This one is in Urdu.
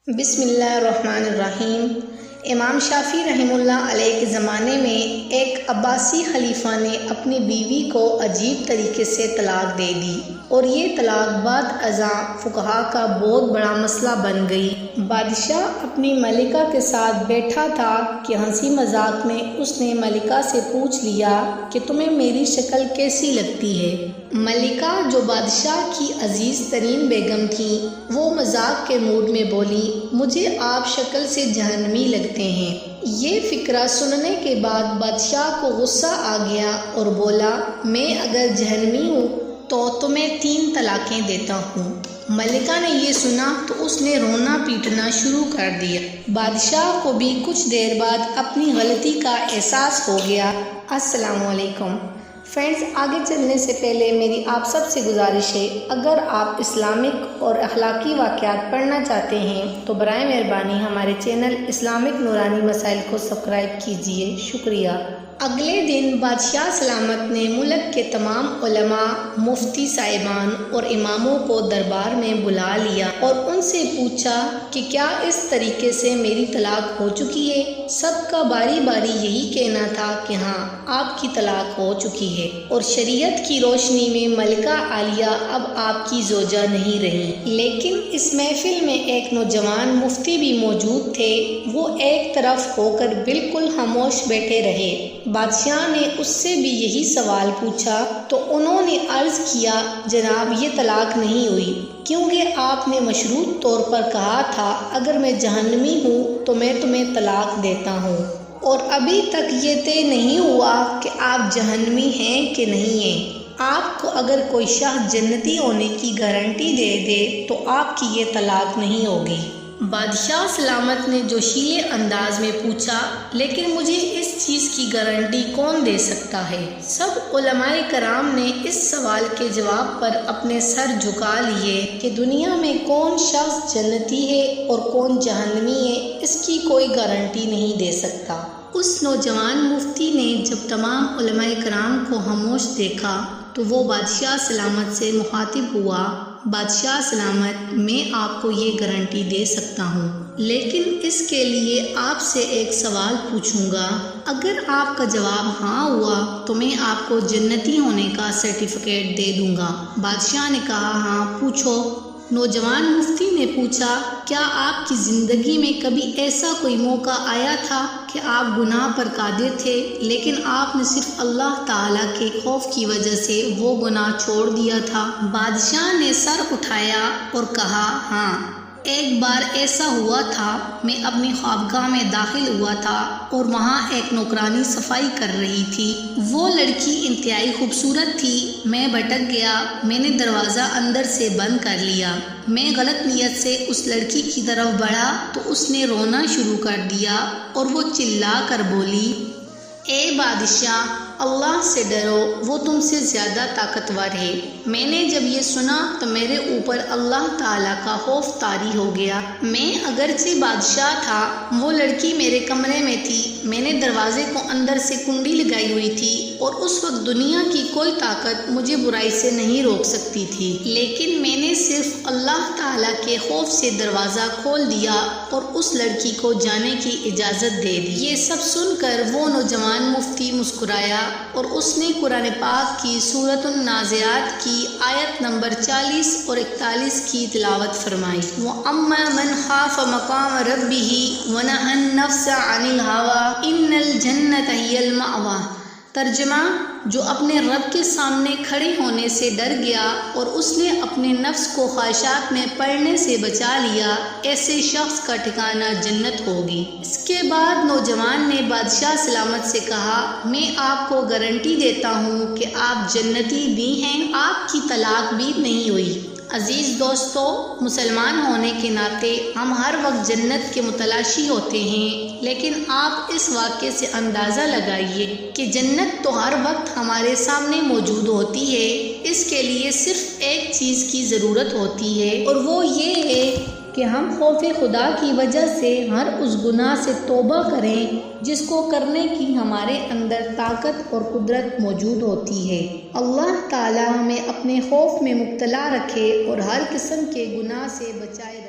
بسم اللہ الرحمن الرحیم۔ امام شافعی رحمہ اللہ علیہ کے زمانے میں ایک عباسی خلیفہ نے اپنی بیوی کو عجیب طریقے سے طلاق دے دی اور یہ طلاق بعد ازاں فقہا کا بہت بڑا مسئلہ بن گئی۔ بادشاہ اپنی ملکہ کے ساتھ بیٹھا تھا کہ ہنسی مذاق میں اس نے ملکہ سے پوچھ لیا کہ تمہیں میری شکل کیسی لگتی ہے۔ ملکہ جو بادشاہ کی عزیز ترین بیگم تھی وہ مذاق کے موڈ میں بولی، مجھے آپ شکل سے جہنمی لگتے ہیں۔ یہ فقرہ سننے کے بعد بادشاہ کو غصہ آ گیا اور بولا، میں اگر جہنمی ہوں تو تمہیں 3 طلاقیں دیتا ہوں۔ ملکہ نے یہ سنا تو اس نے رونا پیٹنا شروع کر دیا۔ بادشاہ کو بھی کچھ دیر بعد اپنی غلطی کا احساس ہو گیا۔ السلام علیکم فرینڈز، آگے چلنے سے پہلے میری آپ سب سے گزارش ہے، اگر آپ اسلامک اور اخلاقی واقعات پڑھنا چاہتے ہیں تو برائے مہربانی ہمارے چینل اسلامک نورانی مسائل کو سبسکرائب کیجیے۔ شکریہ۔ اگلے دن بادشاہ سلامت نے ملک کے تمام علماء، مفتی صاحبان اور اماموں کو دربار میں بلا لیا اور ان سے پوچھا کہ کیا اس طریقے سے میری طلاق ہو چکی ہے؟ سب کا باری باری یہی کہنا تھا کہ ہاں، آپ کی طلاق ہو چکی ہے اور شریعت کی روشنی میں ملکہ عالیہ اب آپ کی زوجہ نہیں رہی۔ لیکن اس محفل میں ایک نوجوان مفتی بھی موجود تھے۔ وہ ایک طرف ہو کر بالکل خاموش بیٹھے رہے۔ بادشاہ نے اس سے بھی یہی سوال پوچھا تو انہوں نے عرض کیا، جناب یہ طلاق نہیں ہوئی، کیونکہ آپ نے مشروط طور پر کہا تھا اگر میں جہنمی ہوں تو میں تمہیں طلاق دیتا ہوں، اور ابھی تک یہ طے نہیں ہوا کہ آپ جہنمی ہیں کہ نہیں ہیں۔ آپ کو اگر کوئی شخص جنتی ہونے کی گارنٹی دے دے تو آپ کی یہ طلاق نہیں ہوگی۔ بادشاہ سلامت نے جوشیلے انداز میں پوچھا، لیکن مجھے اس چیز کی گارنٹی کون دے سکتا ہے؟ سب علماء کرام نے اس سوال کے جواب پر اپنے سر جھکا لیے کہ دنیا میں کون شخص جنتی ہے اور کون جہنمی ہے، اس کی کوئی گارنٹی نہیں دے سکتا۔ اس نوجوان مفتی نے جب تمام علماء کرام کو خاموش دیکھا تو وہ بادشاہ سلامت سے مخاطب ہوا، بادشاہ سلامت، میں آپ کو یہ گارنٹی دے سکتا ہوں، لیکن اس کے لیے آپ سے ایک سوال پوچھوں گا۔ اگر آپ کا جواب ہاں ہوا تو میں آپ کو جنتی ہونے کا سرٹیفکیٹ دے دوں گا۔ بادشاہ نے کہا، ہاں پوچھو۔ نوجوان مفتی نے پوچھا، کیا آپ کی زندگی میں کبھی ایسا کوئی موقع آیا تھا کہ آپ گناہ پر قادر تھے لیکن آپ نے صرف اللہ تعالیٰ کے خوف کی وجہ سے وہ گناہ چھوڑ دیا تھا؟ بادشاہ نے سر اٹھایا اور کہا، ہاں، ایک بار ایسا ہوا تھا، میں اپنی خوابگاہ میں داخل ہوا تھا اور وہاں ایک نوکرانی صفائی کر رہی تھی۔ وہ لڑکی انتہائی خوبصورت تھی۔ میں بھٹک گیا، میں نے دروازہ اندر سے بند کر لیا۔ میں غلط نیت سے اس لڑکی کی طرف بڑھا تو اس نے رونا شروع کر دیا اور وہ چلا کر بولی، اے بادشاہ، اللہ سے ڈرو، وہ تم سے زیادہ طاقتور ہے۔ میں نے جب یہ سنا تو میرے اوپر اللہ تعالیٰ کا خوف طاری ہو گیا۔ میں اگرچہ بادشاہ تھا، وہ لڑکی میرے کمرے میں تھی، میں نے دروازے کو اندر سے کنڈی لگائی ہوئی تھی اور اس وقت دنیا کی کوئی طاقت مجھے برائی سے نہیں روک سکتی تھی، لیکن میں نے صرف اللہ تعالیٰ کے خوف سے دروازہ کھول دیا اور اس لڑکی کو جانے کی اجازت دے دی۔ یہ سب سن کر وہ نوجوان مفتی مسکرایا اور اس نے قرآن پاک کی سورۃ النازعات کی آیت نمبر 40 اور 41 کی تلاوت فرمائی۔ وَأَمَّا مَنْ خَافَ مَقَامَ رَبِّهِ وَنَهَى النَّفْسَ عَنِ الْهَوَىٰ إِنَّ الْجَنَّةَ هِيَ الْمَأْوَىٰ۔ ترجمہ، جو اپنے رب کے سامنے کھڑے ہونے سے ڈر گیا اور اس نے اپنے نفس کو خواہشات میں پڑنے سے بچا لیا، ایسے شخص کا ٹھکانہ جنت ہوگی۔ اس کے بعد نوجوان نے بادشاہ سلامت سے کہا، میں آپ کو گارنٹی دیتا ہوں کہ آپ جنتی بھی ہیں، آپ کی طلاق بھی نہیں ہوئی۔ عزیز دوستو، مسلمان ہونے کے ناطے ہم ہر وقت جنت کے متلاشی ہوتے ہیں، لیکن آپ اس واقعے سے اندازہ لگائیے کہ جنت تو ہر وقت ہمارے سامنے موجود ہوتی ہے۔ اس کے لیے صرف ایک چیز کی ضرورت ہوتی ہے اور وہ یہ ہے کہ ہم خوف خدا کی وجہ سے ہر اس گناہ سے توبہ کریں جس کو کرنے کی ہمارے اندر طاقت اور قدرت موجود ہوتی ہے۔ اللہ تعالیٰ ہمیں اپنے خوف میں مبتلا رکھے اور ہر قسم کے گناہ سے بچائے۔